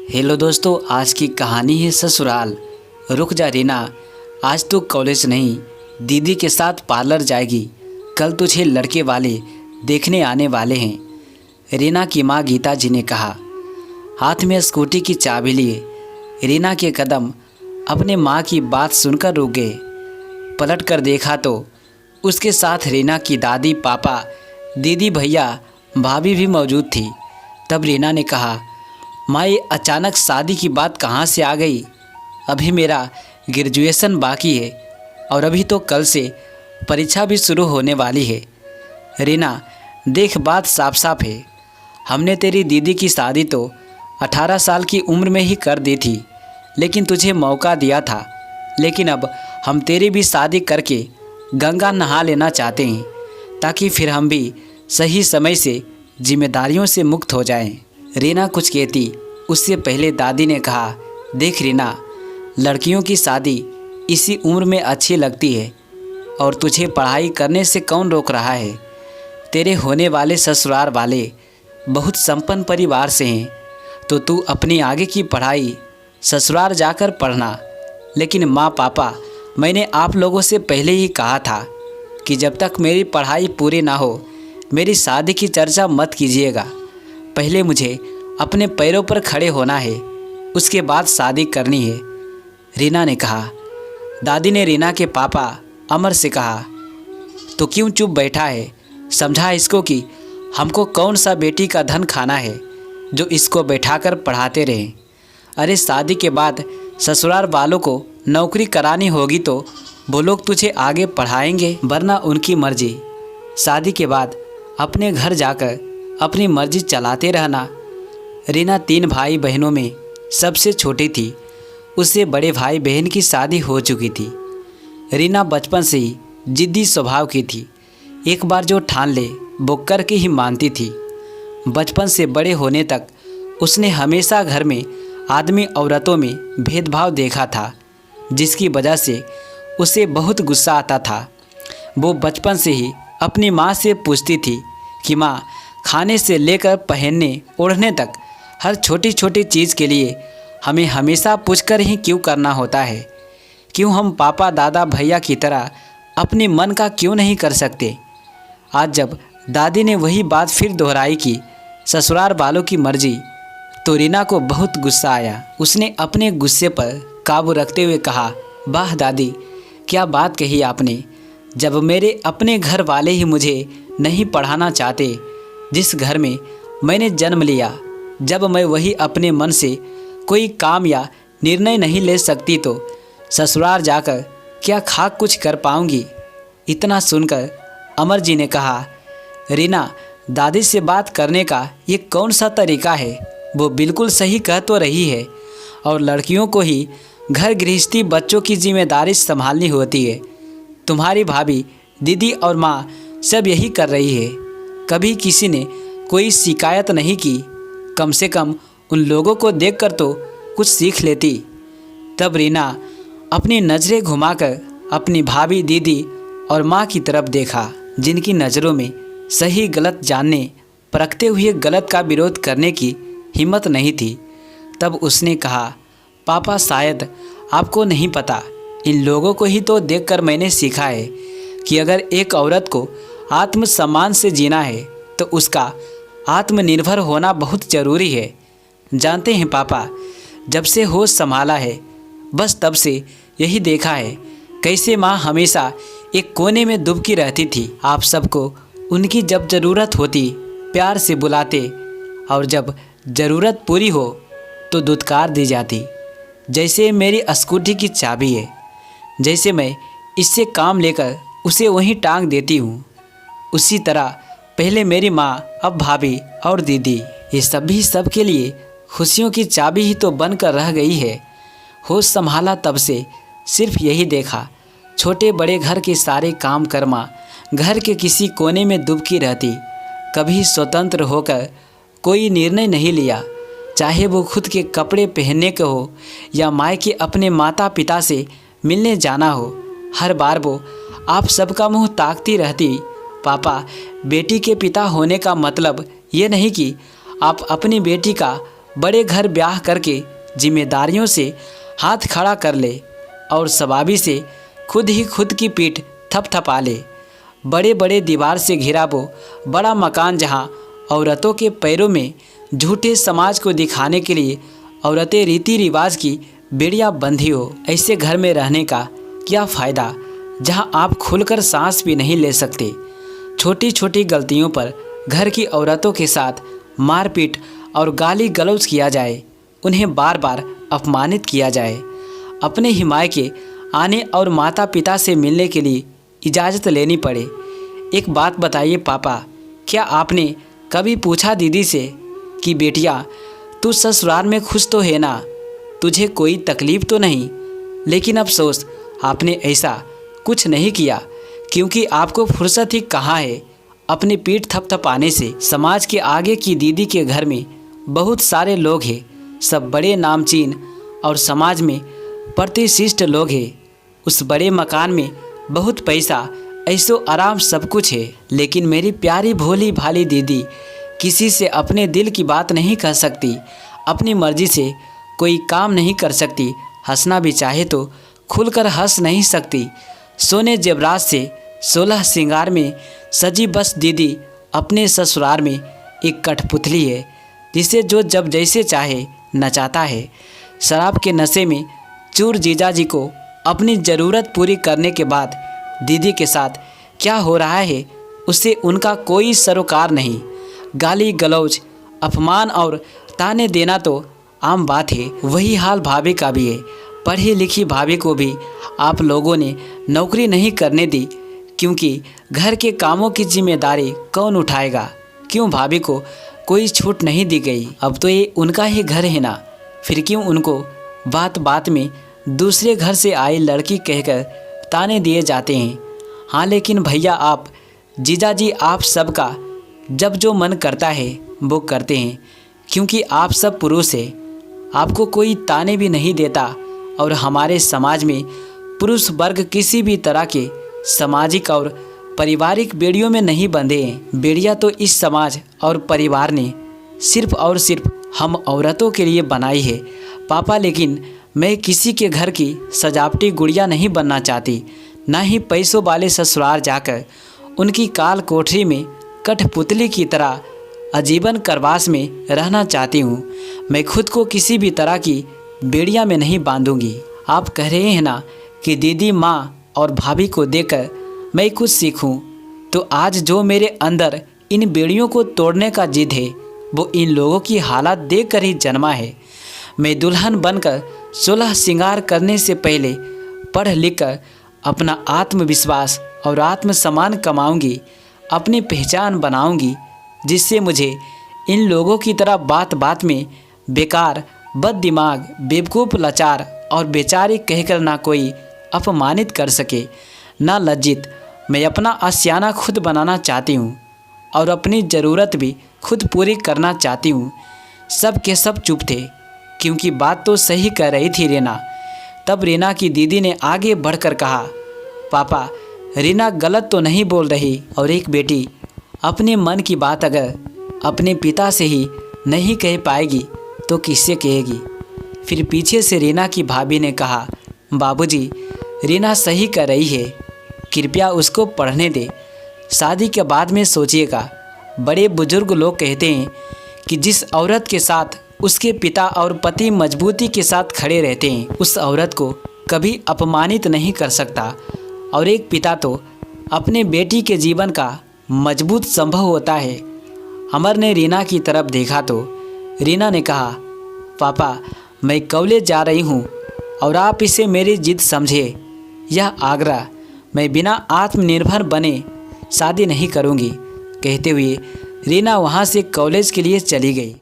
Hello दोस्तों, आज की कहानी है ससुराल। रुक जा रीना, आज तू कॉलेज नहीं दीदी के साथ पार्लर जाएगी। कल तुझे लड़के वाले देखने आने वाले हैं। रीना की माँ गीता जी ने कहा। हाथ में स्कूटी की चाबी लिए रीना के कदम अपने माँ की बात सुनकर रुक गए। पलट कर देखा तो उसके साथ रीना की दादी, पापा, दीदी, भैया, भाभी भी मौजूद थी। तब रीना ने कहा, माँ ये अचानक शादी की बात कहाँ से आ गई? अभी मेरा ग्रेजुएशन बाकी है और अभी तो कल से परीक्षा भी शुरू होने वाली है। रीना देख, बात साफ साफ है। हमने तेरी दीदी की शादी तो 18 साल की उम्र में ही कर दी थी, लेकिन तुझे मौका दिया था। लेकिन अब हम तेरी भी शादी करके गंगा नहा लेना चाहते हैं, ताकि फिर हम भी सही समय से जिम्मेदारियों से मुक्त हो जाएं। रीना कुछ कहती उससे पहले दादी ने कहा, देख रीना, लड़कियों की शादी इसी उम्र में अच्छी लगती है और तुझे पढ़ाई करने से कौन रोक रहा है? तेरे होने वाले ससुराल वाले बहुत संपन्न परिवार से हैं, तो तू अपनी आगे की पढ़ाई ससुराल जाकर पढ़ना। लेकिन माँ, पापा, मैंने आप लोगों से पहले ही कहा था कि जब तक मेरी पढ़ाई पूरी ना हो मेरी शादी की चर्चा मत कीजिएगा। पहले मुझे अपने पैरों पर खड़े होना है, उसके बाद शादी करनी है, रीना ने कहा। दादी ने रीना के पापा अमर से कहा, तो क्यों चुप बैठा है? समझा इसको कि हमको कौन सा बेटी का धन खाना है जो इसको बैठाकर पढ़ाते रहें। अरे शादी के बाद ससुराल वालों को नौकरी करानी होगी तो वो लोग तुझे आगे पढ़ाएंगे, वरना उनकी मर्जी। शादी के बाद अपने घर जाकर अपनी मर्जी चलाते रहना। रीना 3 भाई बहनों में सबसे छोटी थी। उससे बड़े भाई बहन की शादी हो चुकी थी। रीना बचपन से ही जिद्दी स्वभाव की थी। एक बार जो ठान ले वो करके ही मानती थी। बचपन से बड़े होने तक उसने हमेशा घर में आदमी औरतों में भेदभाव देखा था, जिसकी वजह से उसे बहुत गुस्सा आता था। वो बचपन से ही अपनी माँ से पूछती थी कि माँ, खाने से लेकर पहनने ओढ़ने तक हर छोटी छोटी चीज़ के लिए हमें हमेशा पूछकर ही क्यों करना होता है? क्यों हम पापा, दादा, भैया की तरह अपने मन का क्यों नहीं कर सकते? आज जब दादी ने वही बात फिर दोहराई कि ससुराल वालों की मर्जी, तो रीना को बहुत गुस्सा आया। उसने अपने गुस्से पर काबू रखते हुए कहा, वाह दादी, क्या बात कही आपने। जब मेरे अपने घर वाले ही मुझे नहीं पढ़ाना चाहते, जिस घर में मैंने जन्म लिया, जब मैं वही अपने मन से कोई काम या निर्णय नहीं ले सकती, तो ससुराल जाकर क्या खाक कुछ कर पाऊंगी? इतना सुनकर अमर जी ने कहा, रीना, दादी से बात करने का ये कौन सा तरीका है? वो बिल्कुल सही कह तो रही है, और लड़कियों को ही घर गृहस्थी, बच्चों की जिम्मेदारी संभालनी होती है। तुम्हारी भाभी, दीदी और माँ सब यही कर रही है। कभी किसी ने कोई शिकायत नहीं की। कम से कम उन लोगों को देखकर तो कुछ सीख लेती। तब रीना अपनी नज़रें घुमाकर अपनी भाभी, दीदी और माँ की तरफ देखा, जिनकी नज़रों में सही गलत जानने, परखते हुए गलत का विरोध करने की हिम्मत नहीं थी। तब उसने कहा, पापा, शायद आपको नहीं पता, इन लोगों को ही तो देखकर मैंने सीखा है कि अगर एक औरत को आत्मसम्मान से जीना है तो उसका आत्मनिर्भर होना बहुत ज़रूरी है। जानते हैं पापा, जब से होश संभाला है बस तब से यही देखा है कैसे माँ हमेशा एक कोने में दुबकी रहती थी। आप सबको उनकी जब ज़रूरत होती प्यार से बुलाते, और जब ज़रूरत पूरी हो तो दुत्कार दी जाती। जैसे मेरी स्कूटी की चाबी है, जैसे मैं इससे काम लेकर उसे वहीं टांग देती हूँ, उसी तरह पहले मेरी माँ, अब भाभी और दीदी, ये सभी सबके लिए खुशियों की चाबी ही तो बनकर रह गई है। होश संभाला तब से सिर्फ यही देखा, छोटे बड़े घर के सारे काम कर माँ घर के किसी कोने में डूबकी रहती। कभी स्वतंत्र होकर कोई निर्णय नहीं लिया, चाहे वो खुद के कपड़े पहनने के हो या माँ के अपने माता पिता से मिलने जाना हो। हर बार वो आप सबका मुंह ताकती रहती। पापा, बेटी के पिता होने का मतलब ये नहीं कि आप अपनी बेटी का बड़े घर ब्याह करके जिम्मेदारियों से हाथ खड़ा कर ले और सवाबी से खुद ही खुद की पीठ थपथपा ले। बड़े बड़े दीवार से घिरा वो बड़ा मकान जहाँ औरतों के पैरों में झूठे समाज को दिखाने के लिए औरतें रीति रिवाज की बेड़ियाँ बंधी हो, ऐसे घर में रहने का क्या फ़ायदा जहाँ आप खुलकर सांस भी नहीं ले सकते। छोटी छोटी गलतियों पर घर की औरतों के साथ मारपीट और गाली गलौज किया जाए, उन्हें बार बार अपमानित किया जाए। अपने ही मायके आने और माता पिता से मिलने के लिए इजाज़त लेनी पड़े। एक बात बताइए पापा, क्या आपने कभी पूछा दीदी से कि बेटिया तू ससुराल में खुश तो है ना, तुझे कोई तकलीफ़ तो नहीं? लेकिन अफसोस आपने ऐसा कुछ नहीं किया, क्योंकि आपको फुर्सत ही कहाँ है अपनी पीठ थपथपाने से। समाज के आगे की दीदी के घर में बहुत सारे लोग हैं, सब बड़े नामचीन और समाज में प्रतिष्ठित लोग हैं। उस बड़े मकान में बहुत पैसा, ऐसो आराम सब कुछ है, लेकिन मेरी प्यारी भोली भाली दीदी किसी से अपने दिल की बात नहीं कह सकती, अपनी मर्जी से कोई काम नहीं कर सकती, हंसना भी चाहे तो खुलकर हंस नहीं सकती। सोने जेवरात से 16 श्रृंगार में सजी बस दीदी अपने ससुराल में एक कठपुतली है, जिसे जो जब जैसे चाहे नचाता है। शराब के नशे में चूर जीजा जी को अपनी ज़रूरत पूरी करने के बाद दीदी के साथ क्या हो रहा है उससे उनका कोई सरोकार नहीं। गाली गलौज, अपमान और ताने देना तो आम बात है। वही हाल भाभी का भी है। पढ़ी लिखी भाभी को भी आप लोगों ने नौकरी नहीं करने दी, क्योंकि घर के कामों की जिम्मेदारी कौन उठाएगा? क्यों भाभी को कोई छूट नहीं दी गई? अब तो ये उनका ही घर है ना, फिर क्यों उनको बात बात में दूसरे घर से आई लड़की कहकर ताने दिए जाते हैं? हाँ, लेकिन भैया आप जीजा जी आप सबका जब जो मन करता है वो करते हैं, क्योंकि आप सब पुरुष हैं, आपको कोई ताने भी नहीं देता। और हमारे समाज में पुरुष वर्ग किसी भी तरह के सामाजिक और पारिवारिक बेड़ियों में नहीं बंधे हैं। बेड़ियाँ तो इस समाज और परिवार ने सिर्फ और सिर्फ हम औरतों के लिए बनाई है पापा। लेकिन मैं किसी के घर की सजावटी गुड़िया नहीं बनना चाहती, ना ही पैसों वाले ससुराल जाकर उनकी काल कोठरी में कठपुतली की तरह आजीवन करवास में रहना चाहती हूँ। मैं खुद को किसी भी तरह की बेड़िया में नहीं बांधूंगी। आप कह रहे हैं ना कि दीदी, माँ और भाभी को देखकर मैं कुछ सीखूं, तो आज जो मेरे अंदर इन बेड़ियों को तोड़ने का जिद है वो इन लोगों की हालत देखकर ही जन्मा है। मैं दुल्हन बनकर 16 श्रृंगार करने से पहले पढ़ लिख कर अपना आत्मविश्वास और आत्मसम्मान कमाऊंगी, अपनी पहचान बनाऊंगी, जिससे मुझे इन लोगों की तरह बात बात में बेकार, बददिमाग, बेवकूफ़, लाचार और बेचारी कहकर ना कोई अपमानित कर सके, ना लज्जित। मैं अपना आशियाना खुद बनाना चाहती हूँ और अपनी ज़रूरत भी खुद पूरी करना चाहती हूँ। सब के सब चुप थे, क्योंकि बात तो सही कह रही थी रीना। तब रीना की दीदी ने आगे बढ़कर कहा, पापा रीना गलत तो नहीं बोल रही, और एक बेटी अपने मन की बात अगर अपने पिता से ही नहीं कह पाएगी तो किससे कहेगी? फिर पीछे से रीना की भाभी ने कहा, बाबूजी रीना सही कर रही है, कृपया उसको पढ़ने दे, शादी के बाद में सोचिएगा। बड़े बुजुर्ग लोग कहते हैं कि जिस औरत के साथ उसके पिता और पति मजबूती के साथ खड़े रहते हैं, उस औरत को कभी अपमानित नहीं कर सकता। और एक पिता तो अपने बेटी के जीवन का मजबूत संभव होता है। अमर ने रीना की तरफ देखा तो रीना ने कहा, पापा मैं कॉलेज जा रही हूँ और आप इसे मेरी जिद समझे। यह आग्रह मैं बिना आत्मनिर्भर बने शादी नहीं करूँगी। कहते हुए रीना वहाँ से कॉलेज के लिए चली गई।